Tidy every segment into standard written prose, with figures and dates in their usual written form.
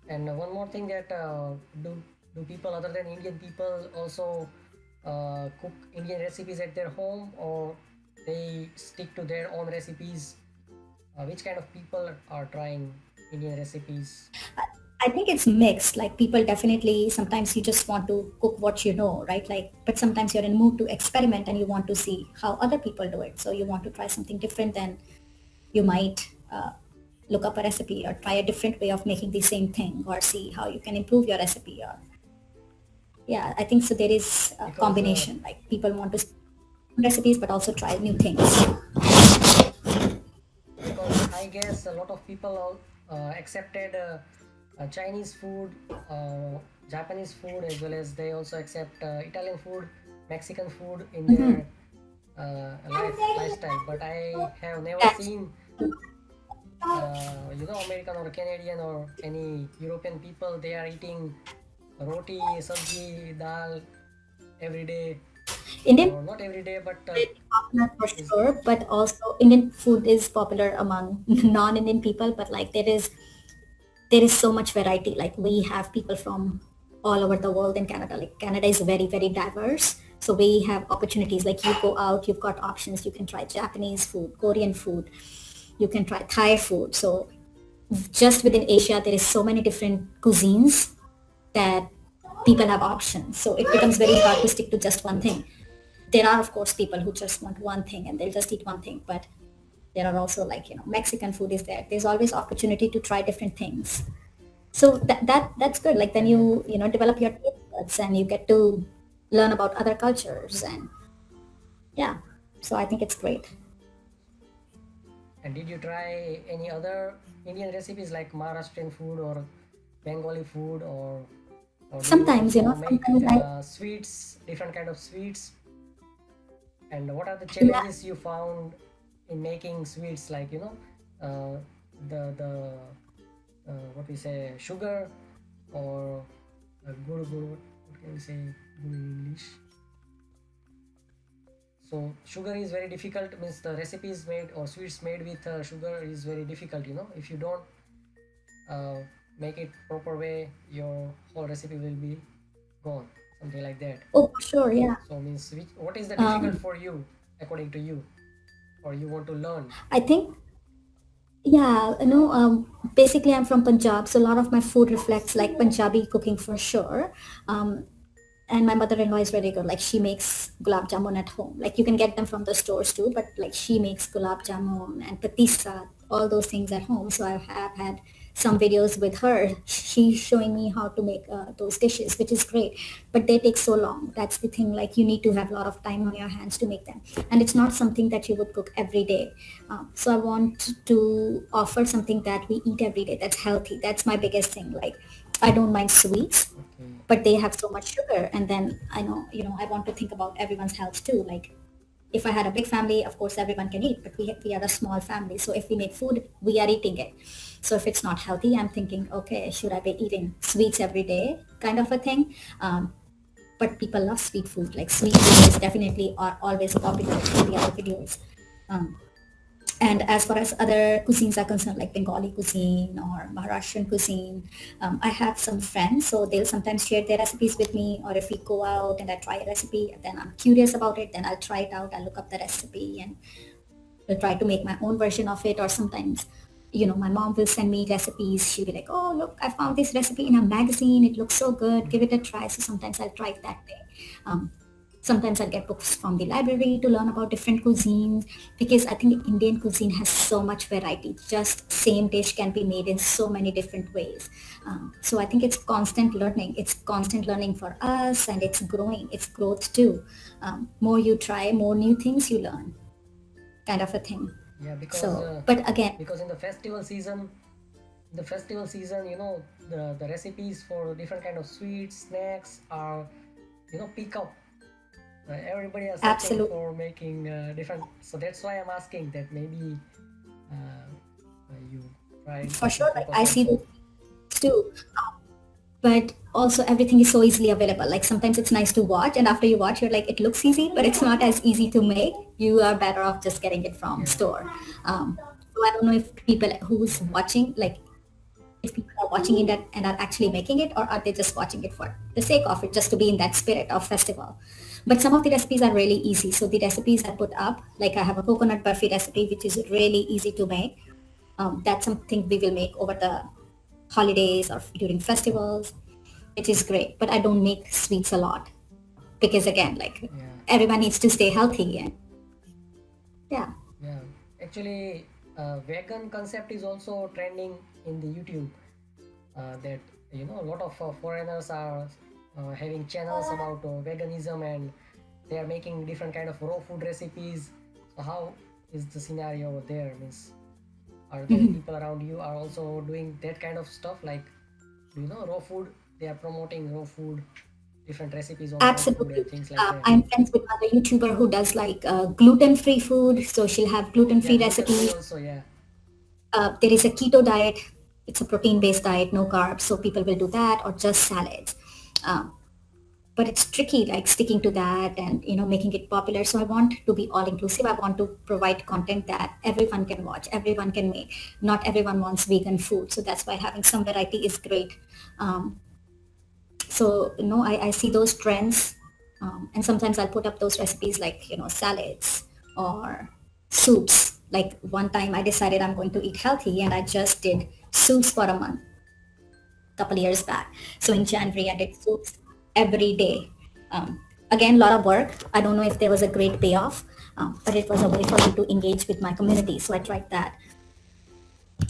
And one more thing that do people other than Indian people also cook Indian recipes at their home, or they stick to their own recipes? Which kind of people are trying Indian recipes? I think it's mixed. Like people definitely sometimes you just want to cook what you know, right? Like, but sometimes you're in mood to experiment and you want to see how other people do it. So you want to try something different, then you might look up a recipe or try a different way of making the same thing or see how you can improve your recipe. Or yeah, I think so. There is a Because combination. Like people want to recipes, but also try new things. I guess a lot of people accepted Chinese food, Japanese food, as well as they also accept Italian food, Mexican food in their lifestyle. But I have never That's seen, American or Canadian or any European people. They are eating roti, sabji, dal every day, Indian or not every day, but food is popular for is sure, but also Indian food is popular among non-Indian people. But like there is so much variety. Like we have people from all over the world in Canada. Like Canada is very, very diverse. So we have opportunities. Like you go out, you've got options. You can try Japanese food, Korean food, you can try Thai food. So just within Asia, there is so many different cuisines that people have options. So it becomes very hard to stick to just one thing. There are of course people who just want one thing and they'll just eat one thing, but there are also like Mexican food is there. There's always opportunity to try different things. So that's good. Like then and you develop your taste buds and you get to learn about other cultures. And yeah, so I think it's great. And did you try any other Indian recipes like Maharashtrian food or Bengali food, or do you Sometimes also make sometimes I sweets, different kind of sweets? And what are the yeah, challenges you found in making sweets? Like uh, the what we say, sugar, or gur, what can we say gur in English? So sugar is very difficult. Means the recipes made or sweets made with sugar is very difficult. If you don't uh, make it proper way, your whole recipe will be gone. Something like that. oh for sure, yeah. So means what is the difficult Um, for you, according to you, or you want to learn? I think yeah, basically I'm from Punjab, so a lot of my food reflects like Punjabi cooking for sure. Um, and my mother-in-law is very good. Like she makes gulab jamun at home. Like you can get them from the stores too, but like she makes gulab jamun and patisa, all those things at home. So I have had some videos with her. She's showing me how to make those dishes, which is great. But they take so long. That's the thing. Like you need to have a lot of time on your hands to make them, and it's not something that you would cook every day. So I want to offer something that we eat every day. That's healthy. That's my biggest thing. Like I don't mind sweets, Okay. but they have so much sugar. And then I know I want to think about everyone's health too. Like if I had a big family, of course everyone can eat, but we are a small family, so if we make food, we are eating it. So if it's not healthy, I'm thinking, okay, should I be eating sweets every day, kind of a thing. But people love sweet food. Like sweet food is definitely are always popular in the other videos. um, and as far as other cuisines are concerned, like Bengali cuisine or Maharashtrian cuisine, I have some friends, so they'll sometimes share their recipes with me. Or if we go out and I try a recipe, then I'm curious about it, then I'll try it out. I'll look up the recipe and will try to make my own version of it. Or sometimes, my mom will send me recipes. She'll be like, "Oh, look, I found this recipe in a magazine. It looks so good. Give it a try." So sometimes I'll try it that way. Um, Sometimes I'll get books from the library to learn about different cuisines, because I think Indian cuisine has so much variety. Just same dish can be made in so many different ways. So I think it's constant learning. It's constant learning for us, and it's growing. It's growth too. More you try, more new things you learn, kind of a thing. Yeah, because So, but again, because in the festival season, the recipes for different kind of sweets, snacks are pick up. Everybody are searching absolutely, for making different. So that's why I'm asking that maybe you tried for on sure, like purpose I see also. those too. But also everything is so easily available. Like sometimes it's nice to watch, and after you watch, you're like, it looks easy, but it's not as easy to make. You are better off just getting it from Yeah. store. So I don't know if people who's watching, like if people are watching it and are actually making it, or are they just watching it for the sake of it, just to be in that spirit of festival. But some of the recipes are really easy. So the recipes I put up, like I have a coconut burfi recipe, which is really easy to make. That's something we will make over the holidays or during festivals, which is great. But I don't make sweets a lot because again, like Yeah, everyone needs to stay healthy and yeah. yeah. Actually, vegan concept is also trending in the YouTube. That a lot of foreigners are having channels about veganism, and they are making different kind of raw food recipes. So how is the scenario over there? Means, are there people around you are also doing that kind of stuff, like raw food? They are promoting raw food, different recipes on raw food Absolutely. and things like that. I'm friends with another YouTuber who does like gluten-free food. So she'll have Yeah, gluten-free gluten free recipes. also. Yeah, There is a keto diet. It's a protein-based diet, no carbs. So people will do that or just salads. Um, but it's tricky, like sticking to that and making it popular. So I want to be all-inclusive. I want to provide content that everyone can watch, everyone can make. Not everyone wants vegan food, so that's why having some variety is great. Um, so I see those trends, and sometimes I'll put up those recipes like salads or soups. Like one time I decided I'm going to eat healthy and I just did soups for a month, couple years back. So in that's good. January I did soups every day. um, Again, a lot of work. I don't know if there was a great payoff, but it was a way for me to engage with my community, so I tried that.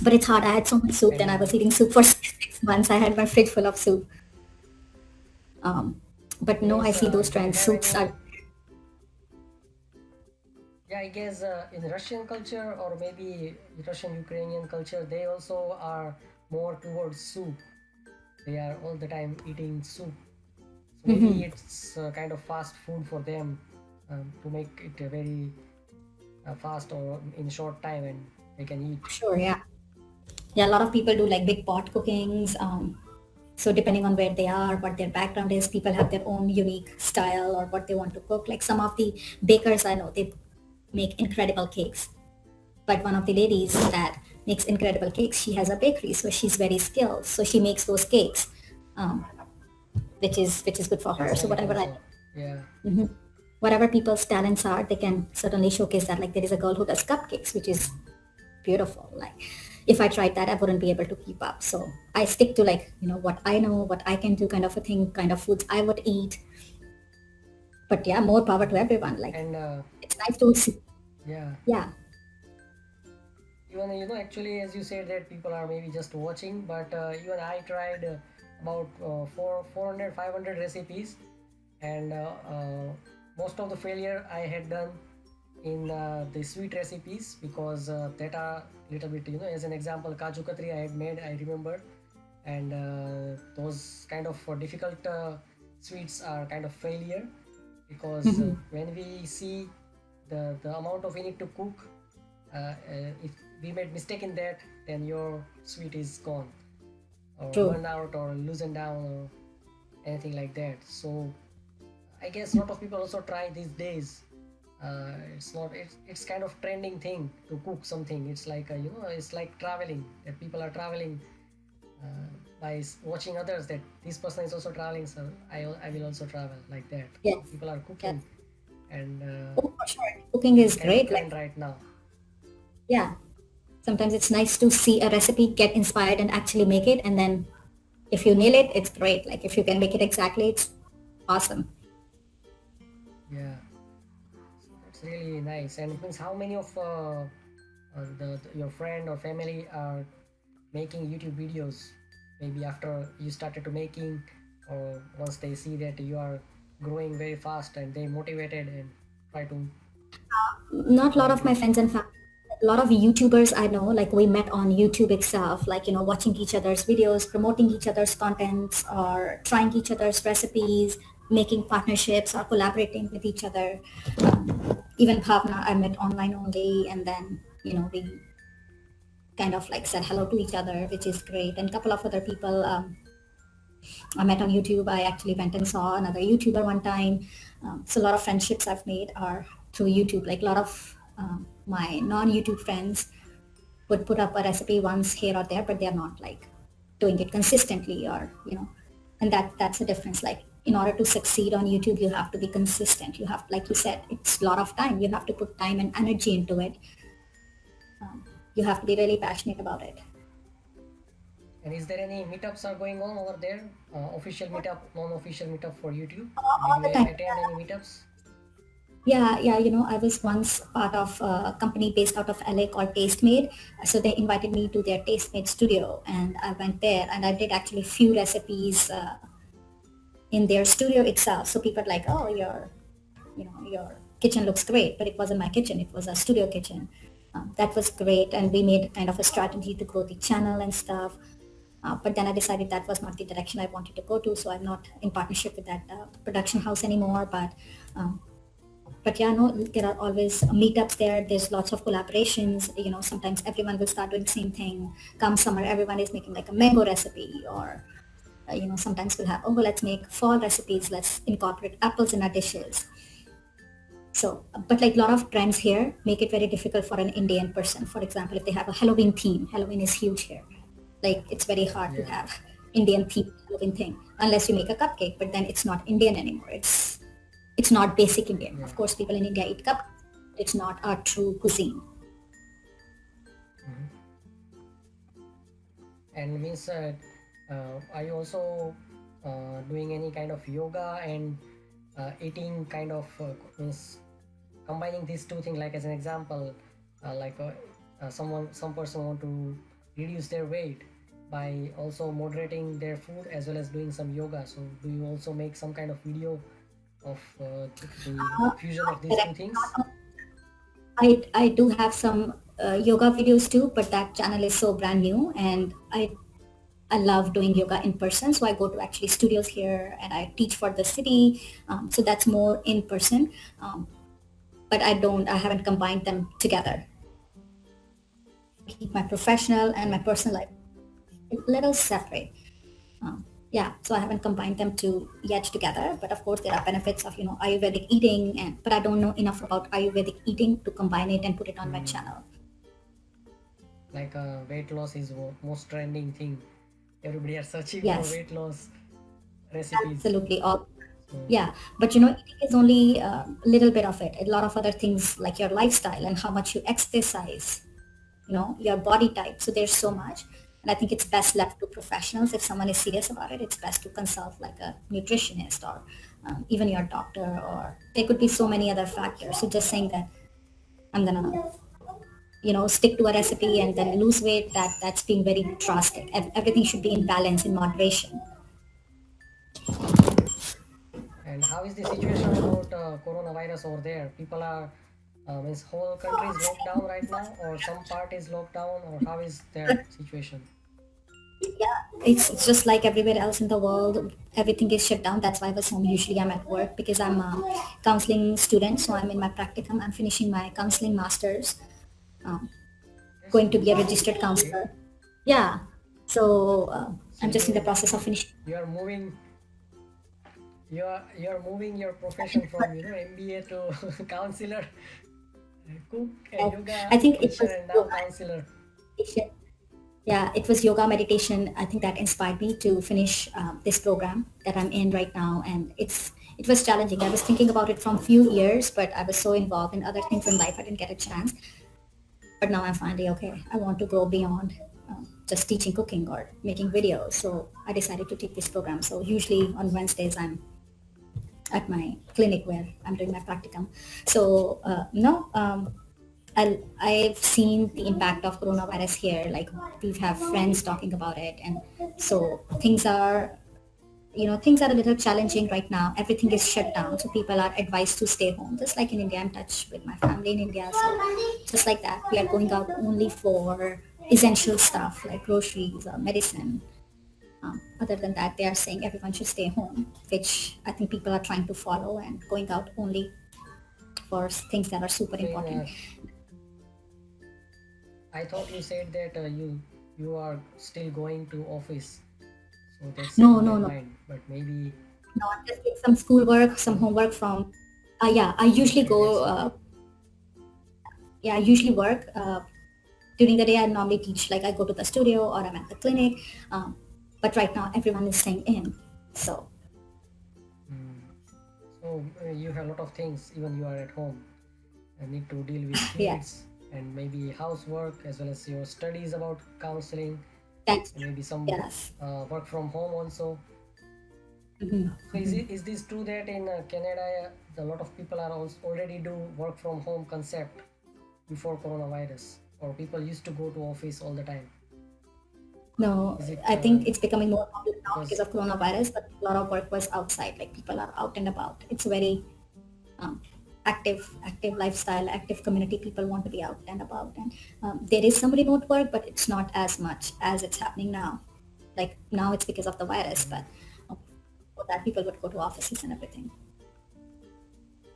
But it's hard. I had so much soup, then And I was eating soup for 6 months. I had my fridge full of soup. But no, I means, see those do you trends. have Soups any? are. Yeah, I guess in Russian culture or maybe Russian Ukrainian culture, they also are more towards soup. They are all the time eating soup. So maybe it's kind of fast food for them, to make it a very fast or in short time, and they can eat. Sure, yeah. Yeah, a lot of people do like big pot cookings. So depending on where they are, what their background is, people have their own unique style or what they want to cook. Like some of the bakers I know, they make incredible cakes. But one of the ladies that makes incredible cakes, she has a bakery, so she's very skilled. So she makes those cakes, um, which is good for Yeah, her. So sell it also. Yeah, whatever people's talents are, they can certainly showcase that. Like there is a girl who does cupcakes, which is beautiful. Like if I tried that, I wouldn't be able to keep up. So I stick to like what I know, what I can do, kind of a thing, kind of foods I would eat. But yeah, more power to everyone. Like and it's nice to see. yeah, Yeah. even actually, as you said that people are maybe just watching, but even I tried about 400 500 recipes, and most of the failure I had done in the sweet recipes, because that are little bit, as an example, kaju katri I had made, I remember. And those kind of difficult sweets are kind of failure, because when we see the amount of we need to cook, if we made mistake in that, then your sweet is gone, or True. burned out, or loosened down, or anything like that. So I guess a lot of people also try these days. It's not it's kind of trending thing to cook something. It's like it's like traveling, that people are traveling uh, by watching others, that this person is also traveling, so I will also travel like that. So Yes. people are Yes. cooking, and Oh, for sure. Cooking this is is kind of great. Like trend right now. yeah, sometimes it's nice to see a recipe, get inspired, and actually make it. And then if you nail it, it's great. Like if you can make it exactly, it's awesome. Yeah, it's really nice. And it means, how many of your friend or family are making YouTube videos, maybe after you started to making, or once they see that you are growing very fast and they motivated and try to Not a lot join of my you? friends and family. A lot of YouTubers I know, like we met on YouTube itself, like, watching each other's videos, promoting each other's contents, or trying each other's recipes, making partnerships or collaborating with each other. Even Bhavna, I met online only, and then, we kind of like said hello to each other, which is great. And a couple of other people I met on YouTube. I actually went and saw another YouTuber one time. So a lot of friendships I've made are through YouTube. Like a lot of my non-YouTube friends would put up a recipe once here or there, but they're not like doing it consistently, or and that's the difference. Like, in order to succeed on YouTube, you have to be consistent. You have, like you said, it's a lot of time. You have to put time and energy into it. You have to be really passionate about it. And is there any meetups are going on over there? Official meetup, non-official meetup for YouTube? All the Did you time. attend any meetups? Yeah. I was once part of a company based out of LA called Tastemade. So they invited me to their Tastemade studio, and I went there, and I did actually few recipes in their studio itself. So people are like, oh, your kitchen looks great, but it wasn't my kitchen. It was a studio kitchen. That was great, and we made kind of a strategy to grow the channel and stuff. But then I decided that was not the direction I wanted to go to, so I'm not in partnership with that production house anymore. Um, but yeah, no, there are always meetups there. There's lots of collaborations. Sometimes everyone will start doing the same thing. Come summer, everyone is making like a mango recipe, or sometimes we'll have, oh, well, let's make fall recipes. Let's incorporate apples in our dishes. So, but like a lot of trends here make it very difficult for an Indian person. For example, if they have a Halloween theme, Halloween is huge here. Like, it's very hard to Yeah. have Indian theme Halloween thing unless you make a cupcake, but then it's not Indian anymore. It's not basic Indian. Yeah. Of course, people in India eat cupcakes. It's not our true cuisine. Mhm. And means, are you also doing any kind of yoga and eating kind of means combining these two things? Like as an example, some person want to reduce their weight by also moderating their food as well as doing some yoga. So do you also make some kind of video of the fusion of these two things? I do have some yoga videos too, but that channel is so brand new, and I love doing yoga in person. So I go to actually studios here, and I teach for the city. So that's more in person. But I haven't combined them together. Keep my professional and my personal life a little separate. Yeah, so I haven't combined them to yet together. But of course, there are benefits of Ayurvedic eating, but I don't know enough about Ayurvedic eating to combine it and put it on my channel. Like weight loss is most trending thing. Everybody are searching for Yes, weight loss recipes. absolutely. All So Yeah, but eating is only a little bit of it. A lot of other things like your lifestyle and how much you exercise, your body type. So there's so much. And I think it's best left to professionals. If someone is serious about it, it's best to consult like a nutritionist, or even your doctor, or there could be so many other factors. So just saying that I'm gonna, stick to a recipe and then lose weight, that's being very drastic. Everything should be in balance, in moderation. and how is the situation about coronavirus over there? People are means whole country is locked down right now, or some part is locked down, or how is their situation? It's just like everywhere else in the world. Everything is shut down. That's why I was home. Usually I'm at work because I'm a counseling student. So I'm in my practicum. I'm finishing my counseling master's. Um, Yes, going to be a sounds registered great. counselor. Yeah. So So I'm just in the process of finishing. you are moving you are moving your profession from MBA to counselor, cook, yoga I think it teacher, was and now counselor. meditation. Yeah, it was yoga meditation. I think that inspired me to finish this program that I'm in right now, and it was challenging. I was thinking about it from few years, but I was so involved in other things in life, I didn't get a chance. But now I'm finally okay. I want to go beyond just teaching cooking or making videos. So I decided to take this program. So usually on Wednesdays I'm at my clinic where I'm doing my practicum. So no, I've seen the impact of coronavirus here. Like, we have friends talking about it, and so things are a little challenging right now. Everything is shut down, so people are advised to stay home. Just like in India, I'm in touch with my family in India, so just like that, we are going out only for essential stuff like groceries or medicine. Other than that, they are saying everyone should stay home, which I think people are trying to follow, and going out only for things that are super So in important. I thought you said that you are still going to office, so that's No, in no, my no, mind. But maybe no. I'm just doing some schoolwork, some homework from. Yeah, I usually okay, go. that's good. Yeah, I usually work during the day. I normally teach, like I go to the studio or I'm at the clinic. But right now, everyone is staying in. So So you have a lot of things, even you are at home, and need to deal with yeah, kids and maybe housework as well as your studies about counseling thanks. and maybe some Yes. work from home also. Mhm. So is this true that in Canada a lot of people are also already do work from home concept before coronavirus, or people used to go to office all the time? No, Is it I think it's becoming more popular now because because of coronavirus, but a lot of work was outside. Like people are out and about. It's a very um, active lifestyle, active community. People want to be out and about, and there is some remote work, but it's not as much as it's happening now. Like now, it's because of the virus, but um, for that, people would go to offices and everything.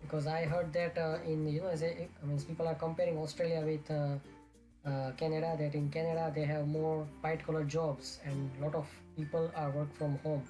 because I heard that in as I mean people are comparing Australia with Canada, that in Canada they have more white collar jobs and a lot of people are work from home.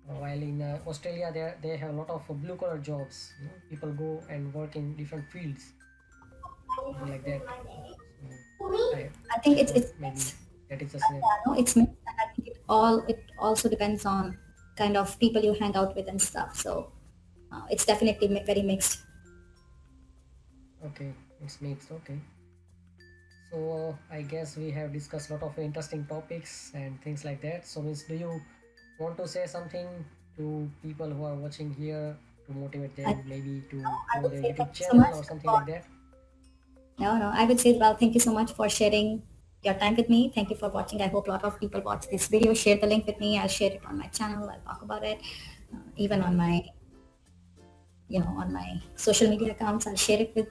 While in Australia they have a lot of blue collar jobs. People go and work in different fields, something like that. So I think I it's thought it's maybe mixed. that is the Yeah, same. no, it's mixed, and I think it also depends on kind of people you hang out with and stuff. So it's definitely very mixed. Okay, it's mixed. Okay. So I guess we have discussed a lot of interesting topics and things like that. So Miss, do you want to say something to people who are watching here to motivate I, them maybe to I grow would their say YouTube thank you so channel much or something for like that? no. I would say, well, thank you so much for sharing your time with me. Thank you for watching. I hope a lot of people watch this video. Share the link with me. I'll share it on my channel. I'll talk about it, even on my on my social media accounts. I'll share it with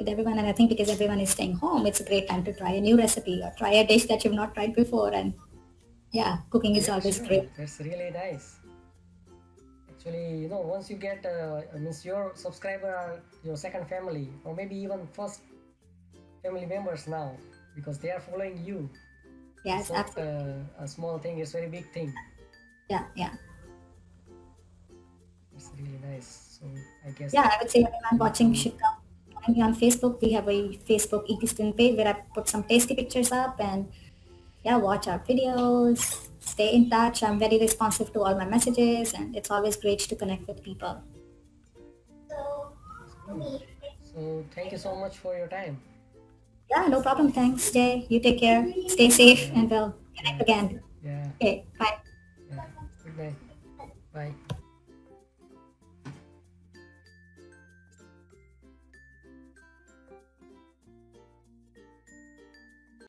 everyone. And I think because everyone is staying home, it's a great time to try a new recipe or try a dish that you've not tried before. And yeah, cooking is Yeah, always sure. great. That's really nice. Actually, once you get, means your subscriber are your second family, or maybe even first family members now, because they are following you. It's Yes, not absolutely. a small thing; it's a very big thing. Yeah, yeah. It's really nice. So I guess Yeah, I would say everyone we need watching to. should come join me on Facebook. We have a Facebook e-Christian page where I put some tasty pictures up and yeah, watch our videos, stay in touch. I'm very responsive to all my messages and it's always great to connect with people. It's good. So thank you so much for your time. Yeah, no problem. Thanks, Jay. You take care. Stay safe Yeah, and we'll connect yeah, again. yeah, Okay, bye. yeah. Good night. Bye.